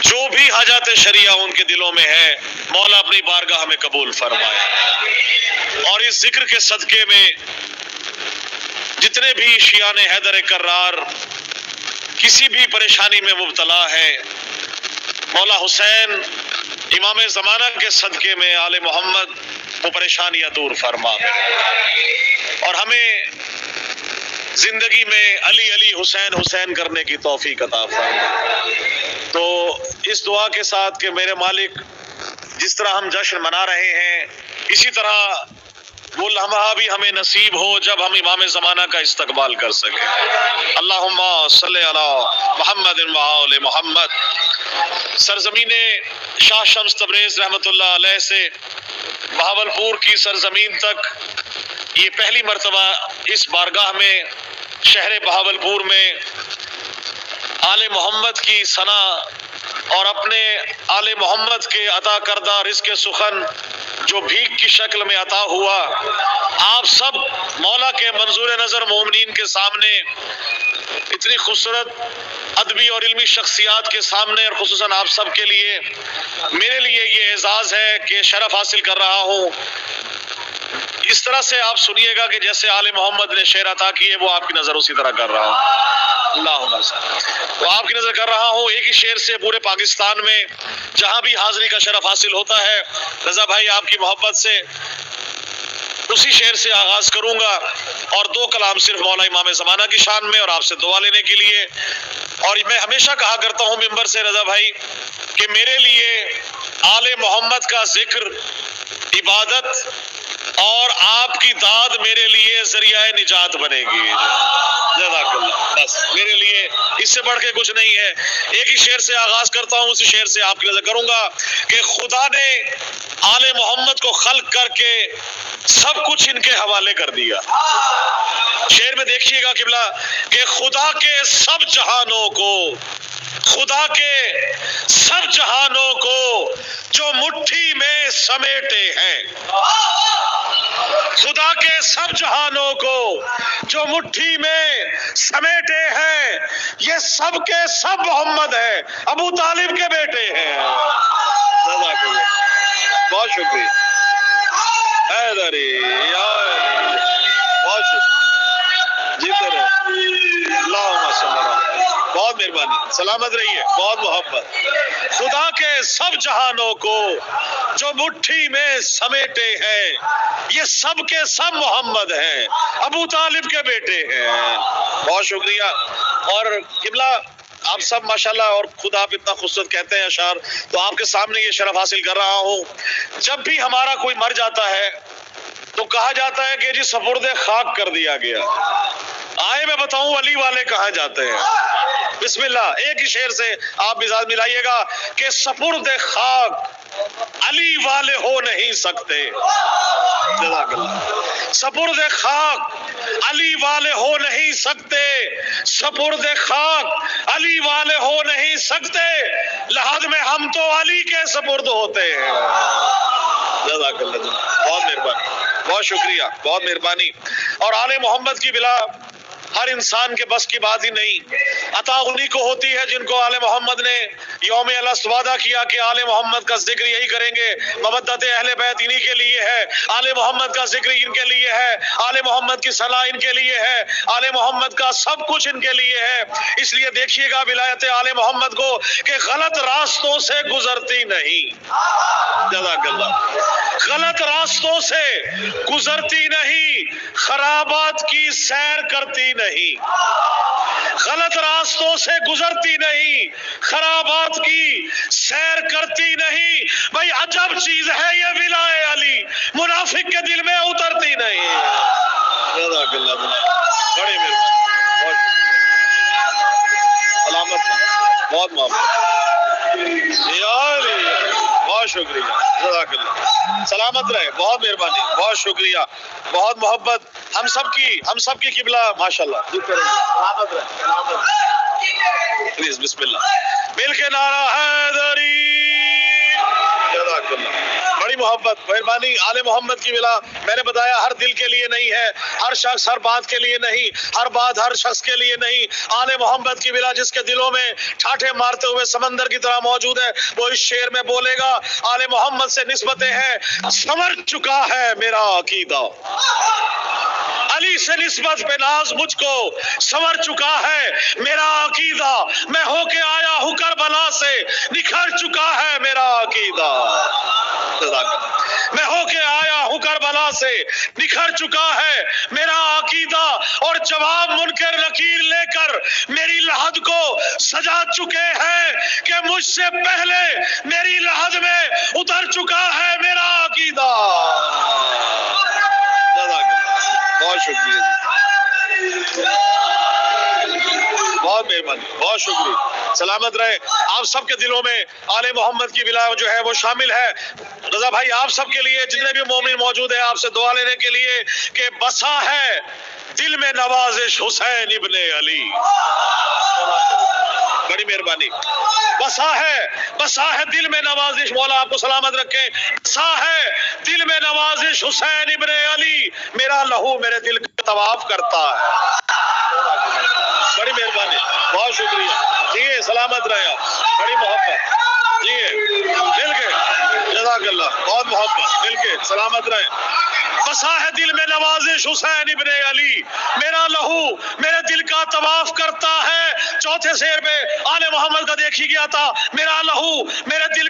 جو بھی حاجات شریعہ ان کے دلوں میں ہے مولا اپنی بارگاہ میں قبول فرمائے، اور اس ذکر کے صدقے میں جتنے بھی شیعان حیدر کرار کسی بھی پریشانی میں مبتلا ہے، مولا حسین امام زمانہ کے صدقے میں آل محمد وہ پریشانیاں دور فرما، اور ہمیں زندگی میں علی علی حسین حسین کرنے کی توفیق عطا فرما۔ تو اس دعا کے ساتھ کہ میرے مالک جس طرح ہم جشن منا رہے ہیں اسی طرح وہ لمحہ بھی ہمیں نصیب ہو جب ہم امام زمانہ کا استقبال کر سکیں۔ اللہم صلی علی محمد و آل محمد۔ سرزمین شاہ شمس تبریز رحمۃ اللہ علیہ سے بہاولپور کی سرزمین تک یہ پہلی مرتبہ اس بارگاہ میں شہر بہاولپور میں آل محمد کی ثنا اور اپنے آل محمد کے عطا کردہ رزق سخن جو بھیک کی شکل میں عطا ہوا، آپ سب مولا کے منظور نظر مومنین کے سامنے اتنی خوبصورت ادبی اور علمی شخصیات کے سامنے، اور خصوصاً آپ سب کے لیے میرے لیے یہ اعزاز ہے کہ شرف حاصل کر رہا ہوں۔ اس طرح سے آپ سنیے گا کہ جیسے آل محمد نے شعر عطا کیے وہ آپ کی نظر اسی طرح کر رہا ہوں۔ اللہم وہ آپ کی نظر کر رہا ہوں ایک ہی شعر سے پورے پاکستان میں جہاں بھی حاضری کا شرف حاصل ہوتا ہے، رضا بھائی آپ کی محبت سے اسی شعر سے آغاز کروں گا، اور دو کلام صرف مولا امام زمانہ کی شان میں اور آپ سے دعا لینے کے لیے۔ اور میں ہمیشہ کہا کرتا ہوں ممبر سے رضا بھائی کہ میرے لیے آل محمد کا ذکر عبادت اور آپ کی داد میرے لیے ذریعہ نجات بنے گی۔ جزاک اللہ۔ بس میرے لیے اس سے بڑھ کے کچھ نہیں ہے۔ ایک ہی شعر سے آغاز کرتا ہوں، اسی شعر سے آپ کی نظر کروں گا کہ خدا نے آل محمد کو خلق کر کے سب کچھ ان کے حوالے کر دیا۔ شعر میں دیکھیے گا قبلہ کہ خدا کے سب جہانوں کو، خدا کے سب جہانوں کو جو مٹھی میں سمیٹے ہیں، خدا کے سب جہانوں کو جو مٹھی میں سمیٹے ہیں، یہ سب کے سب محمد ہیں، ابو طالب کے بیٹے ہیں۔ بہت شکریہ حیدری یا علی، بہت شکریہ، جیتے رہے، اللہم صلی اللہ، بہت مہربانی، سلامت رہیے، بہت محبت۔ خدا کے سب جہانوں کو جو مٹھی میں سمیٹے ہیں، یہ سب کے سب محمد ہیں، ابو طالب کے بیٹے ہیں۔ بہت شکریہ۔ اور قبلہ آپ سب ماشاءاللہ، اور خود آپ اتنا خوبصورت کہتے ہیں اشعار، تو آپ کے سامنے یہ شرف حاصل کر رہا ہوں۔ جب بھی ہمارا کوئی مر جاتا ہے تو کہا جاتا ہے کہ جی سپرد خاک کر دیا گیا۔ آئے میں بتاؤں علی والے کہاں جاتے ہیں؟ بسم اللہ، ایک ہی شعر سے آپ مزاج ملائیے گا کہ سپرد خاک علی والے ہو نہیں سکتے۔ جزاک اللہ۔ سپرد خاک علی والے ہو نہیں سکتے، سپرد خاک علی والے ہو نہیں سکتے، لحد میں ہم تو علی کے سپرد ہوتے ہیں۔ جزاک اللہ، بہت مہربانی، بہت شکریہ، بہت مہربانی۔ اور آل محمد کی بلا ہر انسان کے بس کی بات ہی نہیں، عطا انہی کو ہوتی ہے جن کو آل محمد نے یوم الست وعدہ کیا کہ آل محمد کا ذکر یہی کریں گے، مودت اہل بیت انہی کے لیے ہے، آل محمد کا ذکر ان کے لیے ہے، آل محمد کی صلاح ان کے لیے ہے، آل محمد کا سب کچھ ان کے لیے ہے۔ اس لیے دیکھیے گا ولایت آل محمد کو کہ غلط راستوں سے گزرتی نہیں۔ جزاک اللہ۔ غلط راستوں سے گزرتی نہیں، خرابات کی سیر کرتی نہیں، غلط راستوں سے گزرتی نہیں، خرابات کی سیر کرتی نہیں۔ بھائی عجب چیز ہے یہ ولائے علی، منافق کے دل میں اترتی نہیں۔ جزاک اللہ، بڑی مہربانی، سلامت، بہت محبت، بہت شکریہ، جزاک اللہ، سلامت رہے، بہت مہربانی، بہت شکریہ، بہت محبت، ہم سب کی قبلہ ماشاءاللہ، سلامت رہے، سلامت رہے، پلیز بسم اللہ، مل کے نعرہ حیدری، جزاک اللہ، بڑی محبت۔ محبت مہربانی آل محمد کی ولا میں نے بتایا ہر دل کے لیے نہیں ہے، ہر شخص ہر بات کے لیے نہیں، ہر بات ہر شخص کے لیے نہیں. آل محمد کی ولا جس کے دلوں میں ٹھاٹھے مارتے ہوئے سمندر کی طرح موجود ہے وہ اس شعر میں بولے گا آل محمد سے نسبتیں ہیں، سمر چکا ہے میرا عقیدہ. علی سے نسبت پہ ناز مجھ کو سنور چکا ہے میرا عقیدہ، میں ہو کے آیا ہوں کربلا سے نکھر چکا ہے میرا عقیدہ. میں ہو کے آیا ہوں کربلا سے نکھر چکا ہے میرا عقیدہ، اور جواب منکر نکیر لے کر میری لحد کو سجا چکے ہیں کہ مجھ سے پہلے میری لحد میں اتر چکا ہے میرا عقیدہ. بہت شکریہ جی، بہت مہربانی، بہت شکریہ. سلامت رہے. آپ سب کے دلوں میں آل محمد کی ولا جو ہے وہ شامل ہے. رضا بھائی آپ سب کے لیے جتنے بھی مومن موجود ہیں آپ سے دعا لینے کے لیے کہ بسا ہے دل میں نوازش حسین ابن علی. بڑی مہربانی. بسا ہے دل میں نوازش، مولا آپ کو سلامت رکھے. بسا ہے دل میں نوازش حسین ابن علی، میرا لہو میرے دل کا طواف کرتا ہے. بڑی مہربانی، بہت شکریہ جی، سلامت رہے آپ. بڑی محبت جی، مل کے جزاک اللہ، بہت محبت، مل کے سلامت رہے. بسا ہے دل میں نوازش حسین ابن علی، میرا لہو میرے دل کا طواف کرتا ہے. چوتھے شعر میں آل محمد کا دیکھی گیا تھا، میرا لہو میرے دل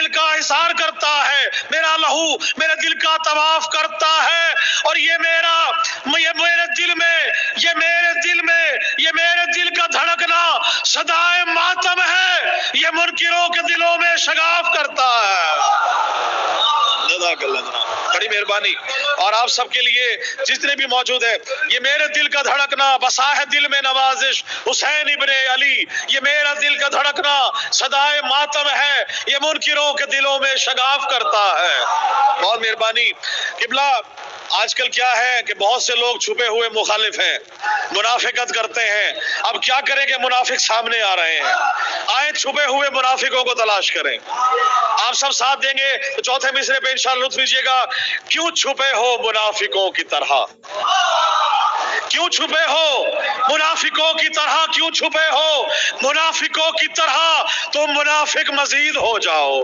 کا احسار کرتا ہے، میرا لہو میرے دل کا طواف کرتا ہے. اور یہ میرے دل کا دھڑکنا صدائے ماتم ہے، یہ منکروں کے دلوں میں شگاف کرتا ہے. جزاک اللہ جناب، بڑی مہربانی. اور آپ سب کے لیے جتنے بھی موجود ہیں، یہ میرے دل کا دھڑکنا بسا ہے دل میں نوازش حسین ابن علی، یہ میرا دل کا دھڑکنا صدائے ماتم ہے، یہ منکروں کے دلوں میں شگاف کرتا ہے. بہت مہربانی. قبلہ آج کل کیا ہے کہ بہت سے لوگ چھپے ہوئے مخالف ہیں، منافقت کرتے ہیں. اب کیا کریں کہ منافق سامنے آ رہے ہیں، آئیں چھپے ہوئے منافقوں کو تلاش کریں. آپ سب ساتھ دیں گے تو چوتھے مصرے پہ انشاءاللہ لطف لیجیے گا. کیوں چھپے ہو منافقوں کی طرح، کیوں چھپے ہو منافقوں کی طرح، کیوں چھپے ہو منافقوں کی طرح، تم منافق مزید ہو جاؤ،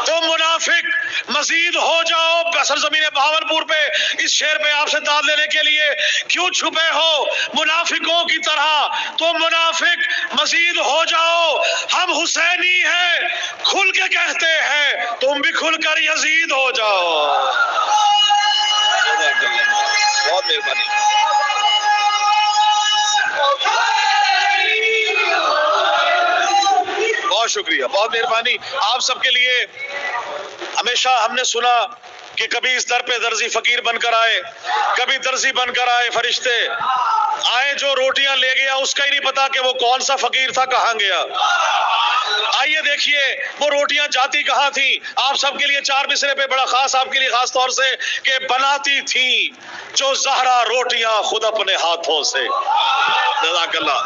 تم منافق مزید ہو جاؤ. سرزمین بہاولپور پہ اس شعر پہ آپ سے داد لینے کے لیے، کیوں چھپے ہو منافقوں کی طرح، تم منافق مزید ہو جاؤ. ہم حسینی ہیں کھل کے کہتے ہیں، تم بھی کھل کر یزید ہو جاؤ. بہت مہربانی. بہت شکریہ، بہت مہربانی. آپ سب کے لیے ہمیشہ ہم نے سنا کہ کبھی اس در پہ درزی فقیر بن کر آئے، کبھی درزی بن کر آئے فرشتے آئے، جو روٹیاں لے گیا اس کا ہی نہیں پتا کہ وہ کون سا فقیر تھا، کہاں گیا. آئیے دیکھیے وہ روٹیاں جاتی کہاں تھی. آپ سب کے لیے چار مصرے پہ بڑا خاص آپ کے لیے خاص طور سے کہ بناتی تھی جو زہرا روٹیاں خود اپنے ہاتھوں سے. جزاک اللہ،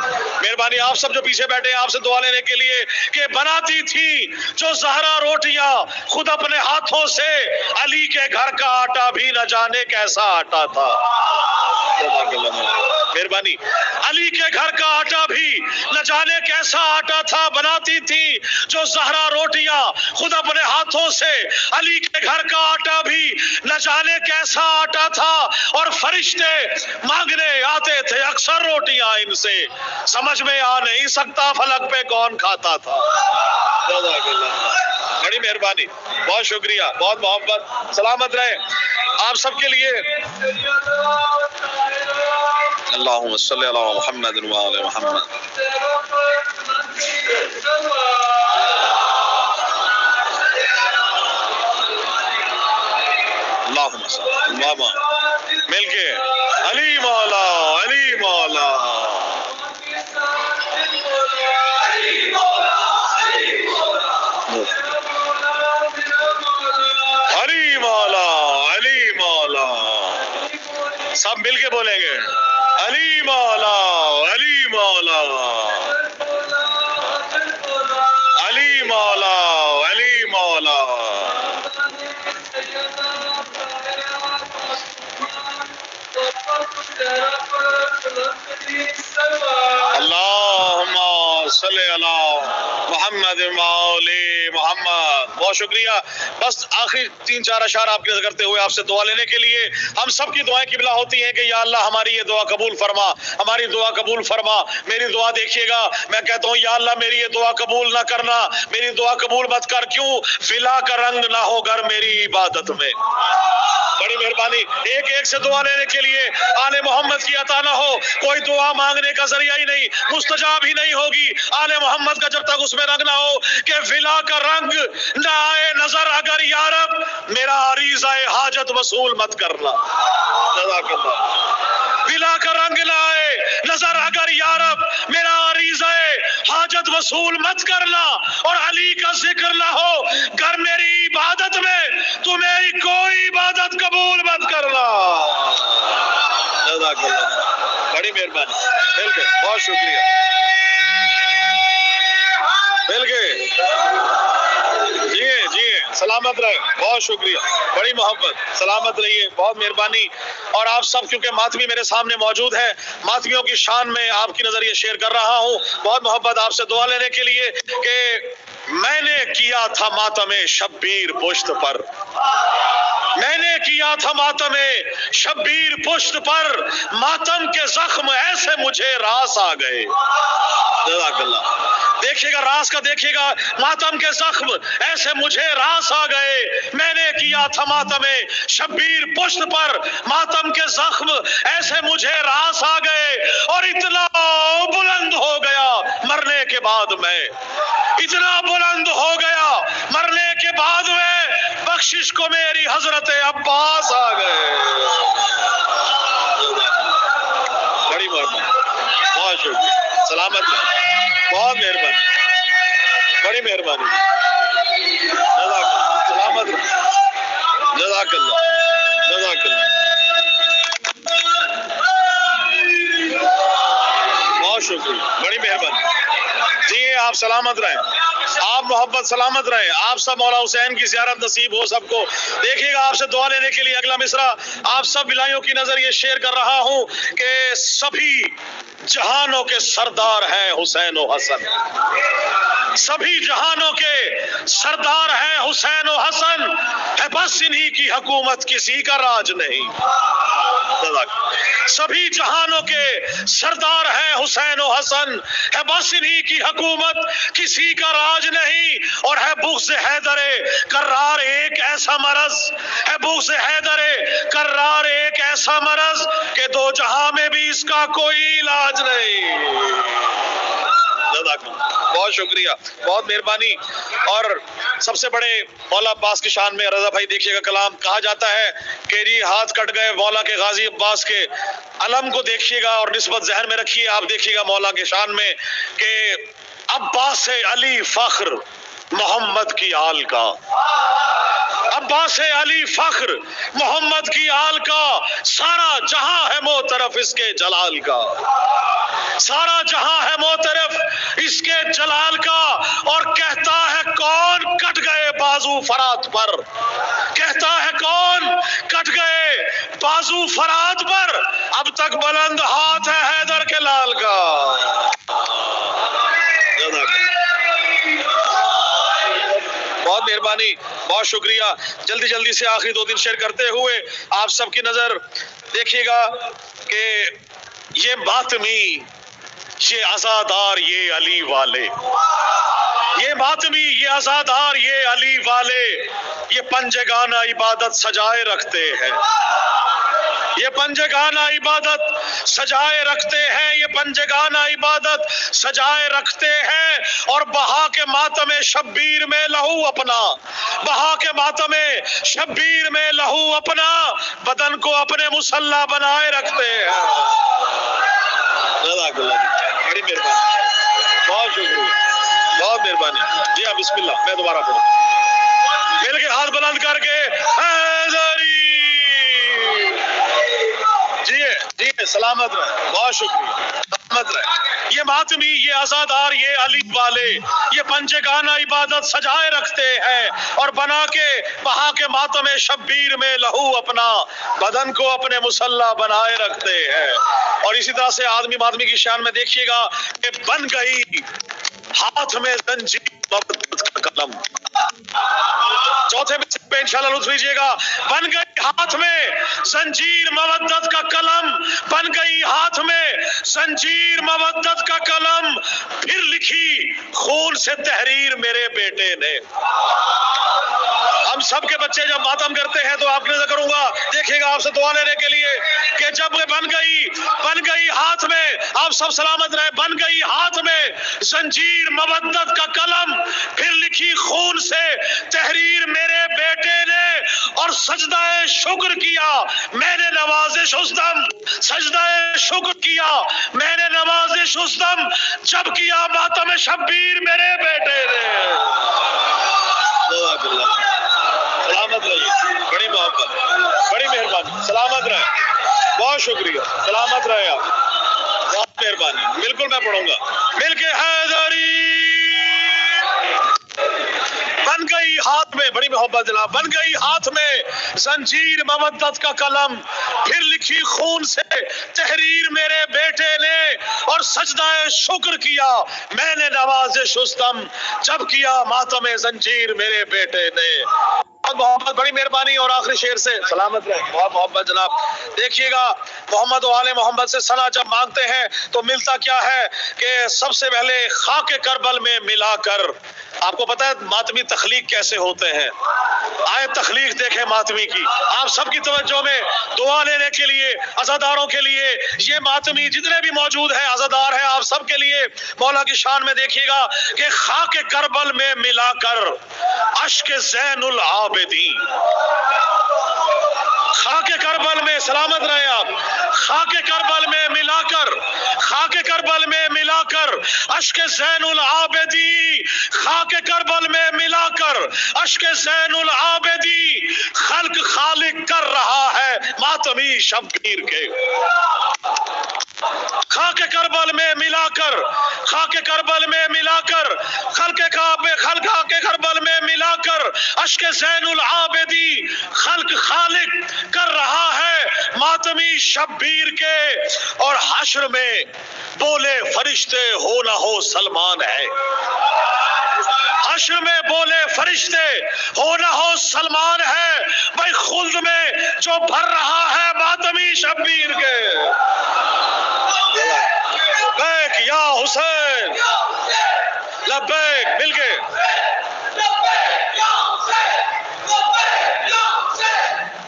مہربانی. آپ سب جو پیچھے بیٹھے ہیں آپ سے دعا لینے کے لیے کہ بناتی تھی جو زہرا روٹیاں خود اپنے ہاتھوں سے، علی کے گھر کا آٹا بھی نہ جانے کیسا آٹا تھا. مہربانی. علی کے گھر کا آٹا بھی نہ جانے کیسا آٹا تھا، بناتی تھی جو زہرا روٹیاں خود اپنے ہاتھوں سے، علی کے گھر کا آٹا بھی نہ جانے کیسا آٹا تھا. اور فرشتے مانگنے آتے تھے اکثر روٹیاں ان سے، سمجھ میں آ نہیں سکتا فلک پہ کون کھاتا تھا. بڑی مہربانی، بہت شکریہ، بہت محبت. سلامت رہے. آپ سب کے لیے اللہم صلی علی محمد وآل محمد. اللہم صلی ماما مل کے علی مولا، علی مولا، علی مولا، علی مولا. سب مل کے بولیں گے علی مولا، علی مولا، علی مولا، علی مولا. صلی علی محمد مولی محمد. بہت شکریہ. بس آخری 3-4 اشعار آپ کے ذکر کرتے ہوئے آپ سے دعا لینے کے لیے. ہم سب کی دعائیں قبلہ ہوتی ہیں کہ یا اللہ ہماری یہ دعا قبول فرما, ہماری دعا قبول فرما. میری دعا دیکھیے گا, میں کہتا ہوں یا اللہ میری یہ دعا قبول نہ کرنا, میری دعا قبول مت کر. کیوں؟ فلا کا رنگ نہ ہو گر میری عبادت میں. بڑی مہربانی. ایک ایک سے دعا لینے کے لیے آل محمد کی عطا نہ ہو, کوئی دعا مانگنے کا ذریعہ ہی نہیں, مستجاب ہی نہیں ہوگی آل محمد کا جب تک اس میں رنگ نہ ہو کہ فلا کا رنگ نہ آئے نظر اگر یارب میرا عریضہ حاجت وصول مت کرنا. جزاک اللہ. فلا کا رنگ نہ آئے نظر اگر یارب میرا عریضہ حاجت وصول مت کرنا, اور علی کا ذکر نہ ہو گر میری عبادت میں تو میری کوئی عبادت قبول مت کرنا. جزاک اللہ. بڑی مہربانی. مل کے بہت شکریہ. مل کے جی سلامت رہے. بہت شکریہ. بڑی محبت. سلامت رہیے. بہت مہربانی. اور آپ سب کیونکہ ماتمی میرے سامنے موجود ہے, ماتمیوں کی شان میں آپ کی نظر یہ شیئر کر رہا ہوں. بہت محبت آپ سے دعا لینے کے لیے کہ میں نے کیا تھا ماتم شبیر پشت پر, میں نے کیا تھا ماتم شبیر پشت پر, ماتم کے زخم ایسے مجھے راس آ گئے. جزاک اللہ. دیکھیے گا راس کا, دیکھیے گا ماتم کے زخم ایسے مجھے راس آ گئے. میں نے کیا تھا ماتم شبیر پشت پر, ماتم کے زخم ایسے مجھے راس آ گئے. اور اتنا بلند ہو گیا مرنے کے بعد میں, اتنا بلند ہو گیا مرنے کے بعد میں, بخشش کو میری حضرت عباس آ گئے. بڑی مہربانی. بہت شکریہ. سلامت رہے. بہت مہربانی. بڑی مہربانی. جزاک اللہ. سلامت رہے. جزاک اللہ. جزاک اللہ. بہت شکریہ. بڑی مہربانی. جی آپ سلامت رہیں, آپ محبت سلامت رہیں. آپ سب مولا حسین کی زیارت نصیب ہو سب کو. دیکھیے گا آپ سے دعا لینے کے لیے اگلا مصرع آپ سب بلائیوں کی نظر یہ شیئر کر رہا ہوں کہ سبھی جہانوں کے سردار ہیں حسین و حسن, سبھی جہانوں کے سردار ہیں حسین و حسن, ہے بس انہی کی حکومت کسی کا راج نہیں. سبھی جہانوں کے سردار ہیں حسین و حسن, ہے بس انہی کی حکومت کسی کا راج نہیں. اور ہے بغض حیدر کرار ایک ایسا مرض, ہے بغض حیدر کرار ایک ایسا مرض کہ دو جہاں میں بھی اس کا کوئی علاج نہیں. بہت شکریہ. بہت مہربانی. اور سب سے بڑے مولا عباس کی شان میں رضا بھائی دیکھیے گا کلام کہا جاتا ہے کہ جی ہاتھ کٹ گئے مولا کے غازی عباس کے علم کو دیکھیے گا اور نسبت ذہن میں رکھیے. آپ دیکھیے گا مولا کے شان میں کہ عباس علی فخر محمد کی آل کا, عباس علی فخر محمد کی آل کا, سارا جہاں ہے موطرف اس کے جلال کا, سارا جہاں ہے موطرف اس کے جلال کا. اور کہتا ہے کون کٹ گئے بازو فرات پر, کہتا ہے کون کٹ گئے بازو فرات پر, اب تک بلند ہاتھ ہے حیدر کے لال کا. بہت مہربانی. بہت شکریہ. جلدی سے آخری 2 دن شیئر کرتے ہوئے آپ سب کی نظر دیکھیے گا کہ یہ ماتمی, یہ عزادار, یہ علی والے, یہ ماتمی, یہ عزادار, یہ علی والے, یہ پنجگانہ عبادت سجائے رکھتے ہیں, یہ پنجگانہ عبادت سجائے رکھتے ہیں, یہ پنجگانہ عبادت سجائے رکھتے ہیں. اور بہا کے ماتم شبیر میں لہو اپنا, بہا کے ماتم شبیر میں لہو اپنا, بدن کو اپنے مصلی بنائے رکھتے ہیں. بڑی مہربانی. بہت شکریہ. بہت مہربانی. جی ہاں بسم اللہ. میں دوبارہ پڑھوں. مل کے ہاتھ بلند کر کے حیدری. جی سلامت رہے. بہت شکریہ. سلامت رہے. یہ ماتمی, یہ عزادار, یہ علی والے, یہ پنجگانہ عبادت سجائے رکھتے ہیں اور بنا کے بہا کے ماتم شبیر میں لہو اپنا, بدن کو اپنے مصلی بنائے رکھتے ہیں. اور اسی طرح سے آدمی مادمی کی شان میں دیکھیے گا کہ بن گئی ہاتھ میں زنجیر محبت کا قلم. چوتھے میں انشاءاللہ لطف لیجیے گا. بن گئی ہاتھ میں زنجیر مودت کا قلم, بن گئی ہاتھ میں زنجیر مودت کا قلم, پھر لکھی خون سے تحریر میرے بیٹے نے. ہم سب کے بچے جب ماتم کرتے ہیں تو آپ کے نظر کروں گا, دیکھیے گا آپ سے دعا لینے کے لیے کہ جب بن گئی ہاتھ میں, آپ سب سلامت رہے, بن گئی ہاتھ میں زنجیر مودت کا قلم, پھر لکھی خون سے تحریر میرے بیٹے نے, اور سجدہ شکر کیا میں نے نوازش اس دم, سجدہ شکر کیا میں نے نوازش اس دم, جب کیا ماتم شبیر میرے بیٹے نے. سلامت رہیے, بڑی محبت, بڑی مہربانی, سلامت رہے, بہت شکریہ, سلامت رہے آپ, بہت مہربانی. بالکل میں پڑھوں گا. مل کے حیدری بن گئی ہاتھ میں, بڑی محبت جناب, بن گئی ہاتھ میں زنجیر مودت کا قلم, پھر لکھی خون سے تحریر میرے بیٹے نے, اور سجدہ شکر کیا میں نے نوازش اس دم, جب کیا ماتم زنجیر میرے بیٹے نے. بہت محبت, بڑی مہربانی. اور آخری شعر سے سلامت رہے, بہت محبت جناب. دیکھیے گا محمد و آل محمد سے ثنا جب مانگتے ہیں تو ملتا کیا ہے کہ سب سے پہلے خاک کربل میں ملا کر. آپ کو پتا ہے ماتمی تخلیق کیسے ہوتے ہیں, آئے تخلیق دیکھیں ماتمی کی. آپ سب کی توجہ میں دعا لینے کے لیے عزاداروں کے لیے, یہ ماتمی جتنے بھی موجود ہیں عزادار ہیں, آپ سب کے لیے مولا کی شان میں دیکھیے گا کہ خاک کربل میں ملا کر اشک زین العابدین, خاک کربل میں, سلامت رہے آپ, خاک کربل میں ملا کر, خاک کربل میں ملا کر اشک زین العابدی, خاک کربل میں ملا کر اشک زین العابدی, خلق خالق کر رہا ہے ماتمی شبیر کے. خاک کربل میں ملا کر, خاک کربل میں ملا کر, خلق کربل میں ملا کر اشک زین العابدی, خلق خالق کر رہا ہے ماتمی شبیر کے. اور حشر میں بولے فرشتے ہو نہ ہو سلمان ہے, حشر میں بولے فرشتے ہو نہ ہو سلمان ہے, بھائی خلد میں جو بھر رہا ہے ماتمی شبیر کے. لبیک یا حسین, لبیک, مل کے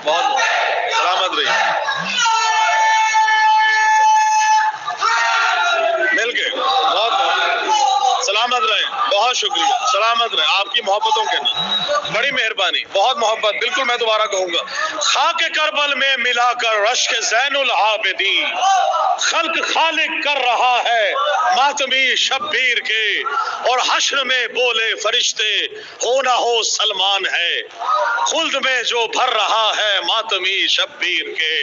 بہت سلامت رہی, مل کے بہت سلامت رہے, بہت شکریہ, سلامت رہے, آپ کی محبتوں کے نام, بڑی مہربانی, بہت محبت. بالکل میں دوبارہ کہوں گا, خاک کربل میں ملا کر اشک زین العابدین, خلق خالق کر رہا ہے ماتمی شبیر کے, اور حشر میں بولے فرشتے ہو نہ ہو سلمان ہے, خلد میں جو بھر رہا ہے ماتمی شبیر کے.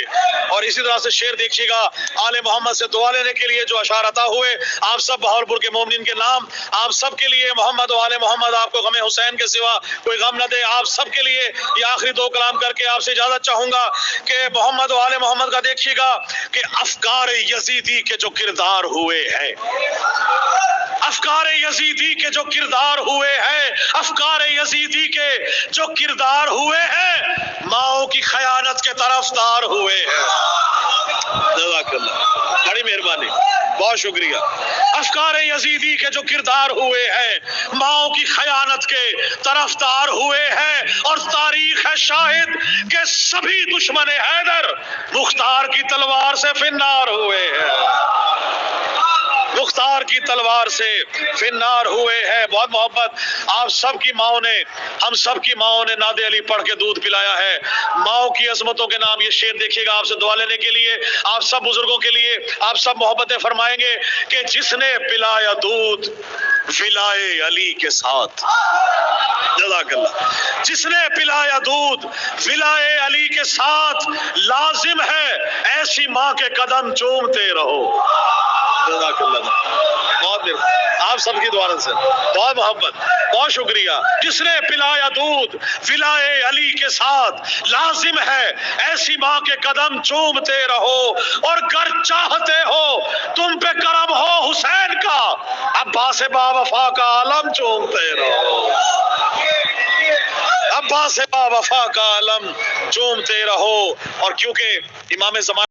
اور اسی طرح سے شعر دیکھیے گا آل محمد سے دعا لینے کے لیے جو اشعار عطا ہوئے, آپ سب بہاولپور کے مومنین کے نام, آپ سب کے لیے محمد و آل محمد آپ کو غم حسین کے سوا کوئی غم نہ دے. آپ سب کے لیے یہ آخری دو کلام کر کے آپ سے اجازت چاہوں گا کہ محمد و آل محمد کا دیکھیے گا کہ افکار یزیدی کے جو کردار ہوئے ہیں, افکار یزیدی کے جو کردار ہوئے ہیں, افکار یزیدی کے جو کردار ہوئے ہیں, ماؤں کی خیانت کے طرفدار ہوئے ہیں. جزاک اللہ, بڑی مہربانی, بہت شکریہ. افکار یزیدی کے جو کردار ہوئے ہیں, ماؤں کی خیانت کے طرفدار ہوئے ہیں, اور تاریخ ہے شاہد کہ سبھی دشمن حیدر مختار کی تلوار سے فنار ہوئے ہیں, مختار کی تلوار سے فنار ہوئے ہیں. بہت محبت. آپ سب کی ماؤں نے, ہم سب کی ماؤں نے ناد علی پڑھ کے دودھ پلایا ہے. ماؤں کی عظمتوں کے نام یہ شعر دیکھیے گا آپ سے دعا لینے کے لیے, آپ سب بزرگوں کے لیے آپ سب محبتیں فرمائیں گے کہ جس نے پلایا دودھ ولائے علی کے ساتھ, جزاک اللہ, جس نے پلایا دودھ ولائے علی کے ساتھ, لازم ہے ایسی ماں کے قدم چومتے رہو. جزاک اللہ، بہت آپ سب کی دعا سے بہت محبت، بہت شکریہ۔ جس نے پلایا دودھ ولائے علی کے ساتھ، لازم ہے ایسی ماں کے قدم چومتے رہو، اور گر چاہتے ہو تم پہ کرم ہو حسین کا، عباس با وفا کا عالم چومتے رہو، عباس با وفا کا عالم چومتے رہو۔ اور کیونکہ امام زمان